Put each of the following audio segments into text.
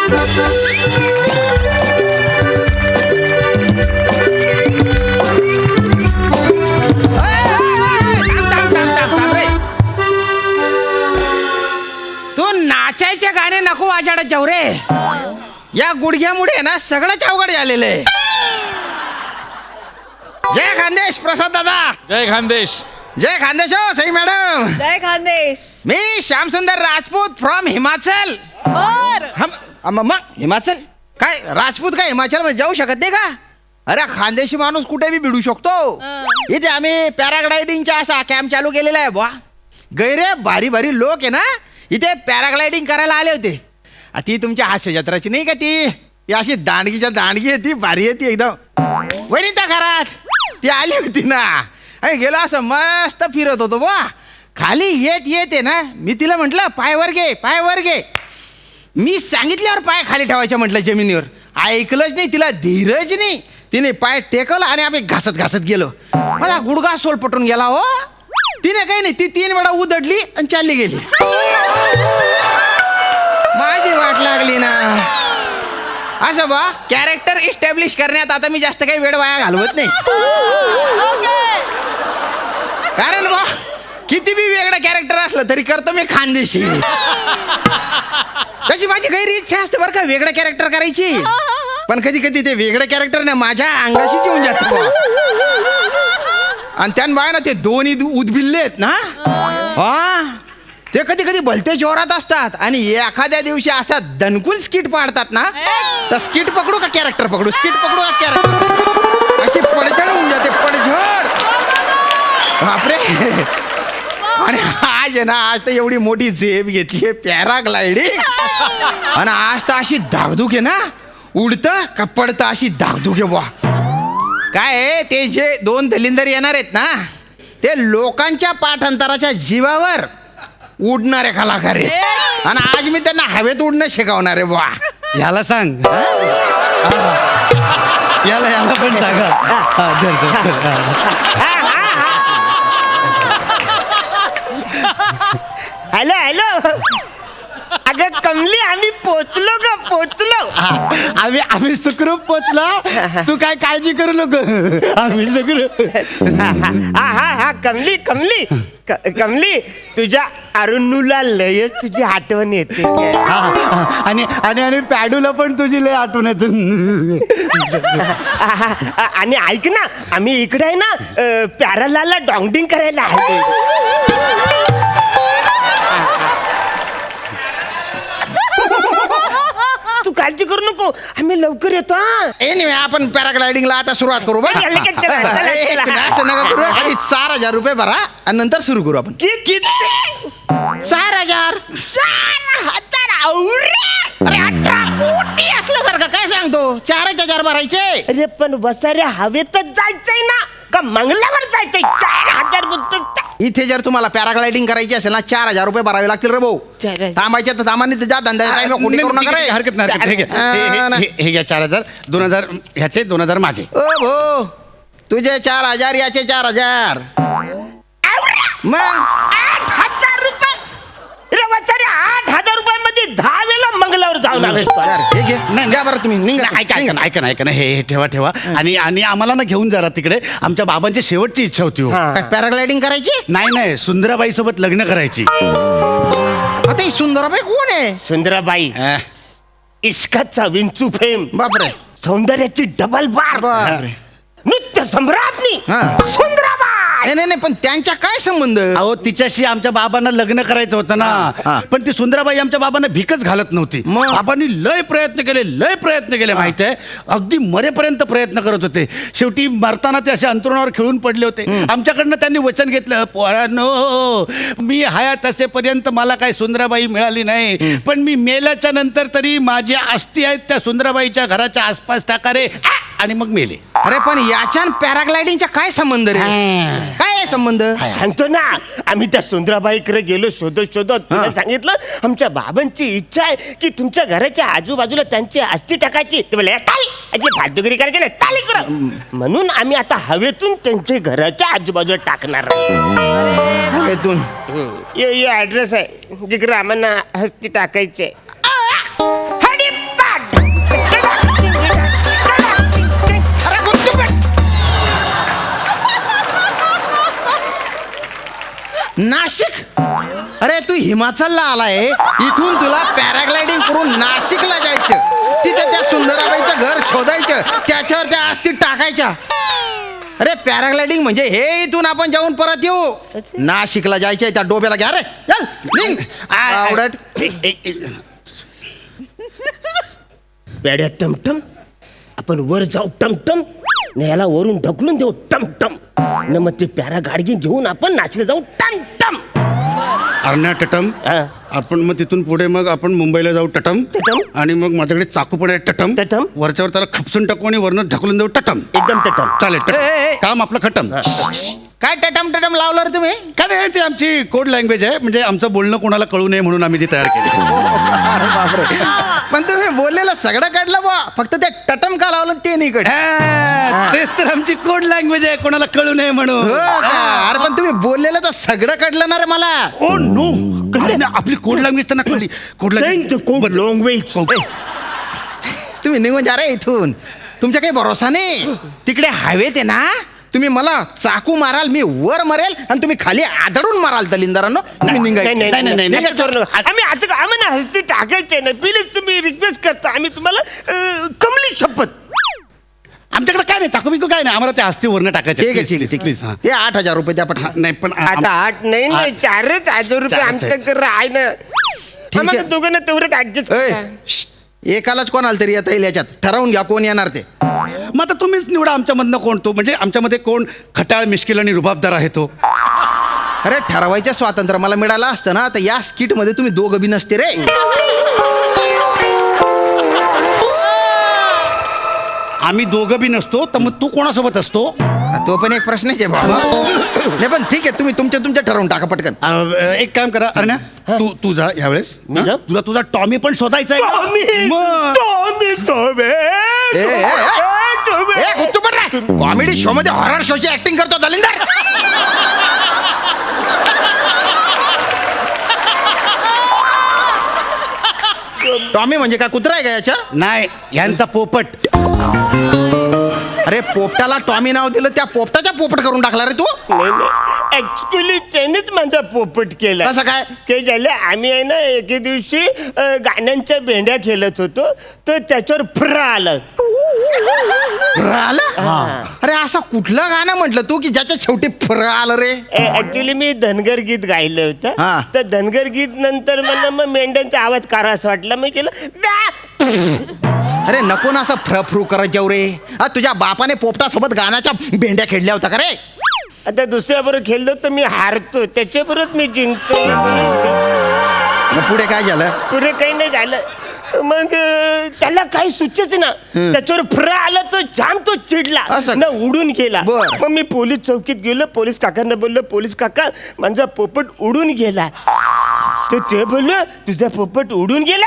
तू नाचायचे गाणे नको वाजाडत जाऊ रे. या गुडघ्यामुळे ना सगळंच अवघड झालेलं आहे. जय खानदेश प्रसाद दादा. जय खानदेश. जय खानदेश हो सई मॅडम. जय खानदेश. मी श्यामसुंदर राजपूत फ्रॉम हिमाचल. मग हिमाचल काय राजपूत काय हिमाचल मध्ये जाऊ शकत नाही का? अरे खानदेशी माणूस कुठे बी भिडू शकतो. इथे आम्ही पॅराग्लायडिंगचा असा कॅम्प चालू केलेला आहे बुवा. गैरे भारी भारी लोक आहे ना इथे पॅराग्लायडिंग करायला आले होते. ती तुमच्या हास्य जत्राची नाही का ती अशी दांडगीच्या दांडगी आहे ती भारी आहे ती एकदम वनिता घरात ती आली होती ना. आणि गेलो असं मस्त फिरत होतो बुवा. खाली येत येते ना मी तिला म्हटलं पाय वर घे पाय वर घे. मी सांगितल्यावर पाय खाली ठेवायचं म्हटलं जमिनीवर. ऐकलंच नाही तिला धीरच नाही. तिने पाय टेकवला आणि आम्ही घासत घासत गेलो. मला गुडघा सोलपटून गेला हो. तिने काही नाही ती 3 वेळा उधडली आणि चालली गेली. माझी वाट लागली ना. असं बा कॅरेक्टर इस्टॅब्लिश करण्यात आता मी जास्त काही वेळ वाया घालवत नाही. कारण बा किती बी वेगळं कॅरेक्टर असलं तरी करतो मी खानदेशी. तशी माझी गैर इच्छा असते बरं का वेगळं कॅरेक्टर करायची. पण कधी कधी ते वेगळं कॅरेक्टर ना माझ्या अंगाशीच येऊन जातं. आणि त्यान ना ते दोन्ही उदबिल्ले आहेत ना हा ते कधी कधी भलते जोरात असतात. आणि एखाद्या दिवशी असा दणकून स्किट पाडतात ना तर स्किट पकडू का कॅरेक्टर पकडू स्किट पकडू का कॅरेक्टर अशी पडझड होऊन जाते पडझड. बापरे. आणि आज आहे ना आज तर एवढी मोठी झेप घेतली पॅराग्लायडिंग. आणि आज तर अशी धाकधूक आहे ना उडतं का पडतं अशी धाकधूक आहे बुवा. काय ते जे 2 दलिंदर येणार आहेत ना ते लोकांच्या पाठांतराच्या जीवावर उडणारे कलाकार आहेत. आणि आज मी त्यांना हवेत उडणं शिकवणार आहे बुवा. याला सांग याला पण सांगा. Hello hello. अगं कमली आम्ही पोचलो ग पोचलो. आम्ही सुखरूप पोचला. तू काय काळजी करू नको आम्ही सुखरूप. हा कमली कमली कमली तुझ्या अरुणूला लयच तुझी आठवण येते. आणि आणि आणि पॅडूला पण तुझी लय आठवण येते. आणि ऐक ना आम्ही इकडे आहे ना पॅरालाला डॉंगडिंग करायला आहे. तू काळजी करू नको आम्ही लवकर येतो. एनिवे आपण पॅराग्लायडिंगला आता सुरुवात करू बघा. असं नका करू. आधी 4,000 रुपये भरा आणि नंतर सुरू करू आपण. किती 4,000. अरे 18 कोटी असल्यासारखं काय सांगतो. 4,000 भरायचे. अरे पण वसाऱ्या हवेतच जायचंय ना का मंगलावर जायचंय. 4,000 बुद्ध. इथे जर तुम्हाला पॅराग्लायडिंग करायची असेल ना 4,000 रुपये भरावे लागतील रे भाऊ. 4,000. थांबायचे तर थांबानी जा धंदा कोणी करू नका रे. हरकत नाही हे घ्या 4,000. 2,000 ह्याचे 2,000 माझे. ओ भो तुझे 4,000 याचे 4,000 मग 8,000 रुपये. रे वसाऱ्या 8,000 रुपयामध्ये 10 वेळा मंगलावर जाऊन आले. हे घे नाही घ्या बरं तुम्ही निघा. ऐका ना हे ठेवा. आणि आम्हाला ना घेऊन जा तिकडे. आमच्या बाबांची शेवटची इच्छा होती. पॅराग्लायडिंग करायची. नाही सुंदराबाई सोबत लग्न करायची. आता ही सुंदराबाई कोण आहे. सुंदराबाई इश्काचा विंचू फेम. बापरे. सौंदर्याची डबल बार. बापरे. नृत्य सम्राज्ञी सुंदराबाई. नाही पण त्यांच्या काय संबंध. अहो तिच्याशी आमच्या बाबांना लग्न करायचं होतं ना. पण ती सुंदराबाई आमच्या बाबांना भिकच घालत नव्हती. बाबांनी लय प्रयत्न केले माहिती आहे. अगदी मरेपर्यंत प्रयत्न करत होते. शेवटी मरताना ते असे अंतरुणावर खिळून पडले होते. आमच्याकडनं त्यांनी वचन घेतलं पोरांनो मी हयात असेपर्यंत मला काही सुंदराबाई मिळाली नाही पण मी मेल्याच्या नंतर तरी माझी अस्थी आहेत त्या सुंदराबाईच्या घराच्या आसपास टाका रे. आणि मग मेले. अरे पण याच्या पॅराग्लायडिंगचा काय संबंध रे. काय संबंध सांगतो ना. आम्ही त्या सुंदराबाईकडे गेलो शोधत तुला सांगितलं आमच्या बाबांची इच्छा आहे की तुमच्या घराच्या आजूबाजूला त्यांची अस्थी टाकायची. ते बोलले फालतुगिरी करायची नाही ताली करा. म्हणून आम्ही आता हवेतून त्यांच्या घराच्या आजूबाजूला टाकणार. हवेतून ऍड्रेस आहे जिकडे आम्हाला अस्थी टाकायचे. नाशिक? अरे तू हिमाचलला आलाय, इथून तुला पॅराग्लायडिंग करून नाशिकला जायचं, तिथे त्या सुंदराबाईचं घर शोधायचं, त्याच्यावर त्या अस्थी टाकायच्या. अरे पॅराग्लायडिंग म्हणजे हे इथून आपण जाऊन परत येऊ. नाशिकला जायचंय, त्या डोब्याला घ्या रे, चल निघ. आवडत पेड्या टमटम, आपण वर जाऊ टमटम, न याला वरून ढकलून देऊ टमटम, न मग ते पॅरा गाडगी घेऊन आपण नाशिकला जाऊ टमटम. अरण्या टटम. हा. आपण मग तिथून पुढे मग आपण मुंबईला जाऊ टटम. टटम. आणि मग माझ्याकडे चाकू पण आहे टटम. टटम. वरच्यावर त्याला खपसून टाकू आणि वरनं ढकलून देऊ टटम. एकदम टटम. चालेल ए, ए, ए. काम आपलं खटम. काय टटम टटम लावलं रे तुम्ही? काय नाही, ती आमची कोड लँग्वेज आहे, म्हणजे आमचं बोलणं कोणाला कळू नये म्हणून आम्ही ती तयार केली. अरे बापरे. पण तुम्ही बोललेलं सगळं काढलं बा, फक्त ते टटम का लावलं ते नाही कळ. तेच तर आमची कोड लँग्वेज आहे, कोणाला कळू नये म्हणून. अरे पण तुम्ही बोललेलं तर सगळं कळलं ना रे मला. ओ नो, आपली कोड लँग्वेज त्यांना कळली. Code language. तुम्ही निघून जा रे इथून, तुमच्या काही भरोसा नाही. तिकडे हवेत आहे ना, तुम्ही मला चाकू माराल, मी वर मरेल आणि तुम्ही खाली आदळून माराल दलिंदरांनो. तुम्ही निघायचं. आम्ही आता आम्हाला हस्ती टाकायचे नाही, प्लीज तुम्ही रिक्वेस्ट करता, आम्ही तुम्हाला कमली शपथ. आमच्याकडे काय नाही, चाकू बिकू काय नाही, आम्हाला ते हस्ती वरनं टाकायचे. ठीक आहे ठीक आहे ठीक आहे. ते 8,000 रुपये द्या पटकन. नाही पण आता 8 नाही 4,000 रुपये आमच्याकडे आहे ना. आम्हाला दोघांना तेवढंच ऍडजस्ट. एकालाच कोणाला तरी येता येईल, याच्यात ठरवून घ्या कोण येणार ते. मग आता तुम्हीच निवडा आमच्यामधनं कोण तो, म्हणजे आमच्यामध्ये कोण खटाळ, मिश्किल आणि रुबाबदार आहे तो. अरे ठरवायचं स्वातंत्र्य मला मिळालं असतं ना, तर या स्किट मध्ये तुम्ही दोघं बी नसते रे. आम्ही दोघं बी नसतो, तर मग तू कोणासोबत असतो? तो पण एक प्रश्नच आहे बाबा. नाही पण ठीक आहे, तुम्ही तुमच्या ठरवून टाका पटकन. एक काम करा अरण्या, तू जा यावेळेस. मी जाऊ? तुला तुझा टॉमी पण शोधायचा आहे. कॉमेडी शो मध्ये हॉरर शोची ऍक्टिंग करतो दलिंदर. टॉमी म्हणजे काय कुत्रा आहे का याच्या? नाही, यांचा पोपट. अरे पोपटाला टॉमी नाव दिलं, त्या पोपटाच्या पोपट करून टाकला रे तू. ऍक्च्युली त्यानेच माझा पोपट केला. कसं काय? ते झालं, आम्ही आहे ना एके दिवशी गाण्यांच्या भेंड्या खेळत होतो, तर त्याच्यावर फ्र आलं. अरे असं कुठलं गाणं म्हटलं तू की ज्याच्या शेवटी फर आलं रे? ऍक्च्युली मी धनगर गीत गायलं हा. होतं, तर धनगर गीत नंतर मला मग मेंढ्यांचा आवाज करासा वाटला, मी केलं ब्या. अरे नको ना असं फ्रफ्रू करत जाऊ रे. तुझ्या बापाने पोपटासोबत गाण्याच्या भेंड्या खेळल्या होत्या का रे? आता दुसऱ्याबरोबर खेळलो तर मी हारतो, त्याच्याबरोबर मी जिंकतो. मग पुढे काय झालं? पुढे काही नाही झालं. मग त्याला काही सुचच ना, त्याच्यावर फ्र आलं, तो जाम तो चिडला असं? ना, उडून गेला. बरं. मग मी पोलीस चौकीत गेलो, पोलीस काकांना बोललो, पोलीस काका माझा पोपट उडून गेला. तर ते बोललो, तुझा पोपट उडून गेला?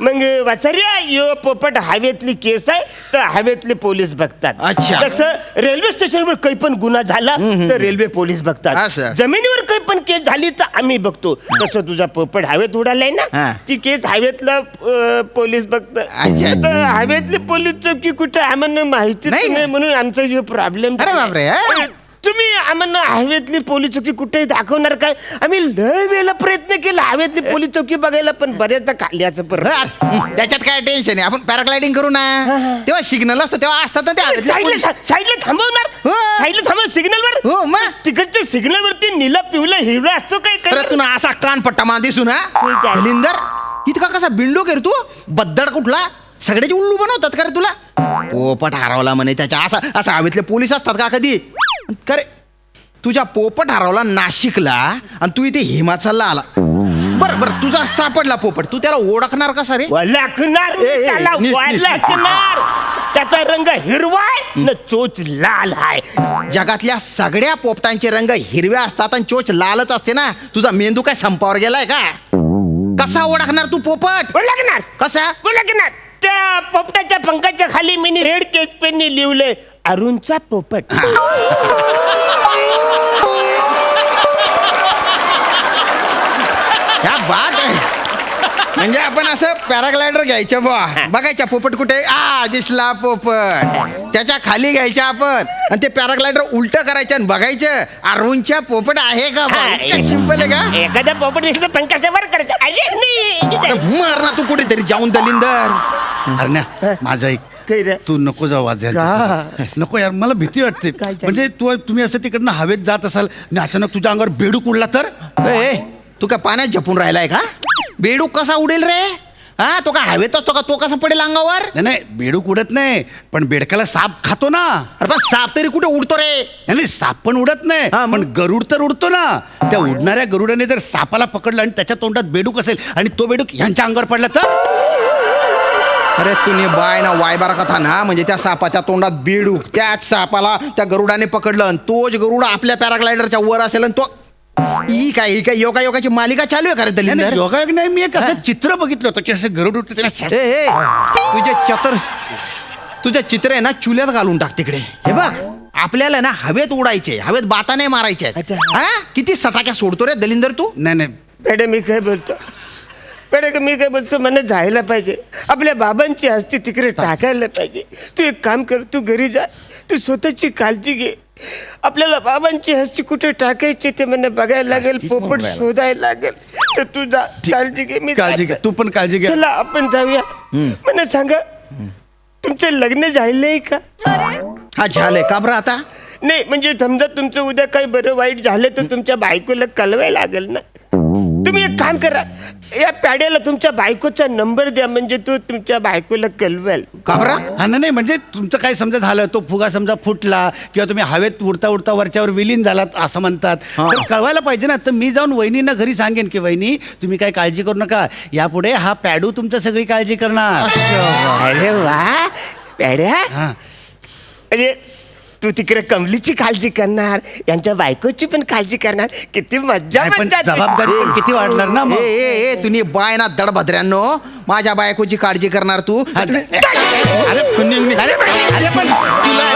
मग वाचार्या, यो पोपट हवेतली केस आहे, तर हवेतले पोलीस बघतात. अच्छा. तसं रेल्वे स्टेशनवर काही पण गुन्हा झाला तर रेल्वे पोलीस बघतात. असं. जमिनीवर काही पण केस झाली तर आम्ही बघतो. तसं तुझा पोपट हवेत उडालाय हा. ना, ती केस हवेतला पोलीस बघतात. अच्छा. आता हवेतली पोलीस चौकी कुठे आम्हाला माहिती नाही. नाही, म्हणून आमचा जो प्रॉब्लेम. अरे बापरे, हा? तुम्ही आम्हाला हवेतली पोलीस चौकी कुठे दाखवणार काय? आम्ही लय वेळेला प्रयत्न केला हवेतली पोलीस चौकी बघायला, पण बऱ्याचदा खाल्ल्याचं त्याच्यात काय टेन्शन आहे, आपण पॅराग्लायडिंग करू ना, तेव्हा सिग्नल असतो तेव्हा असतात ना ते. साईडला थांबवणार, हो. साईडला थांबव सिग्नलवर. हो मग. तिकडच्या सिग्नलवरती निला पिवला हिरवा असतो काय? अरे तू ना असा कानपट्टा मा दिसू ना दलिंदर, इतका कसा बिंडो कर तू, बद्दड कुठला, सगळ्याचे उल्लू बनवतात का रे तुला? पोपट हरवला म्हणे त्याच्या, असं हवेतले पोलीस असतात का कधी? करे तुझ्या पोपट हरवला नाशिकला आणि तू इथे हिमाचलला आला. बरं तुझा सापडला पोपट, तू त्याला ओळखणार कसा रे? लागणार त्याला, लागणार. त्याचा रंग हिरवा आहे न चोच लाल आहे. जगातल्या सगळ्या पोपटांचे रंग हिरव्या असतात आणि चोच लालच असते ना. तुझा मेंदू काय संपावर गेलाय का? कसा ओळखणार तू पोपट? लागणार. कसा लागणार? त्या पोपटाच्या पंखाच्या खाली मी रेड केस पेननी लिहिलंय, अरुणचा पोपट. क्या बात आहे. म्हणजे आपण असं पॅराग्लायडर घ्यायचं बघायच्या पोपट कुठे दिसला पोपट, त्याच्या खाली घ्यायच्या आपण आणि ते पॅराग्लायडर उलट करायचं आणि बघायचं अरुणच्या पोपट आहे का. सिंपल आहे का. एखादा पोपट दिसलं तर पंखाच्या वर करायचं. अरे नाही. मार ना तू कुठेतरी जाऊन दलिंदर. अरण्या माझा एक काय रे? तू नको जाऊ वाजायला. नको यार, मला भीती वाटते. म्हणजे तुम्ही असं तिकडनं हवेत जात असाल आणि अचानक तुझ्या अंगावर बेडूक उडला तर. तू का पाण्यात झपून राहिलाय का. बेडूक कसा उडेल रे. हा तो का हवेत असतो का, तो कसा पडेल अंगावर. नाही बेडूक उडत नाही, पण बेडकाला साप खातो ना. अरे पण साप तरी कुठे उडतो रे. नाही साप पण उडत नाही, हा, मग? पण गरुड तर उडतो ना. त्या उडणाऱ्या गरुडाने जर सापाला पकडलं आणि त्याच्या तोंडात बेडूक असेल आणि तो बेडूक ह्यांच्या अंगावर पडला तर. अरे तुम्ही बाय ना वायबारा कथा ना, म्हणजे त्या सापाच्या तोंडात बेडूक, त्याच सापाला त्या गरुडाने पकडलं आणि तोच गरुड आपल्या पॅराग्लायडरच्या वर असेल आणि तो ही काय योगायोगाची मालिका चालू आहे का रे दलिंदर. योगायोग नाही, मी एक असं चित्र बघितलं होतं की असं गरुड उडतं त्याला. तुझे चित्र आहे ना चुल्यात घालून टाक तिकडे. हे बघ आपल्याला ना हवेत उडायचे, हवेत बाता नाही मारायचे. किती सटाक्या सोडतो रे दलिंदर तू. नाही मॅडम मी काय बोलतो मला जायला पाहिजे. आपल्या बाबांची अस्थि तिकडे टाकायला पाहिजे. तू एक काम कर, तू घरी जा, तू स्वतःची काळजी घे. आपल्याला बाबांची अस्थि कुठे टाकायची ते मला बघायला लागेल, पोपट शोधायला लागेल. तर तू जा, काळजी घे. मी काळजी घे, तू पण काळजी घे. चला आपण जाऊया. मला सांगा तुमचं लग्न झालंय का. हा झालंय का बरं आता. नाही म्हणजे समजा तुमचं उद्या काही बरं वाईट झालं तर तुमच्या बायकोला कळवायला लागेल ना. तुम्ही एक काम करा, या पॅड्याला तुमच्या बायकोचा नंबर द्या, म्हणजे तो तुमच्या बायकोला कळवेल. का बरं. हा नाही म्हणजे तुमचं काय समजा झालं, तो फुगा समजा फुटला किंवा तुम्ही हवेत उडता उडता वरच्यावर विलीन झालात असं म्हणतात, तर कळवायला पाहिजे ना. तर मी जाऊन वहिनींना घरी सांगेन की वहिनी तुम्ही काय काळजी करू नका, यापुढे हा पॅडू तुमचं सगळी काळजी करणार. अरे वा पॅड्या. अरे तू तिकडे कमलीची काळजी करणार, यांच्या बायकोची पण काळजी करणार. किती मज्जा. पण जबाबदारी पण किती वाढणार ना मग. तुम्ही बाय ना दडभद्र्यांनो, माझ्या बायकोची काळजी करणार तू. अरे पण तुला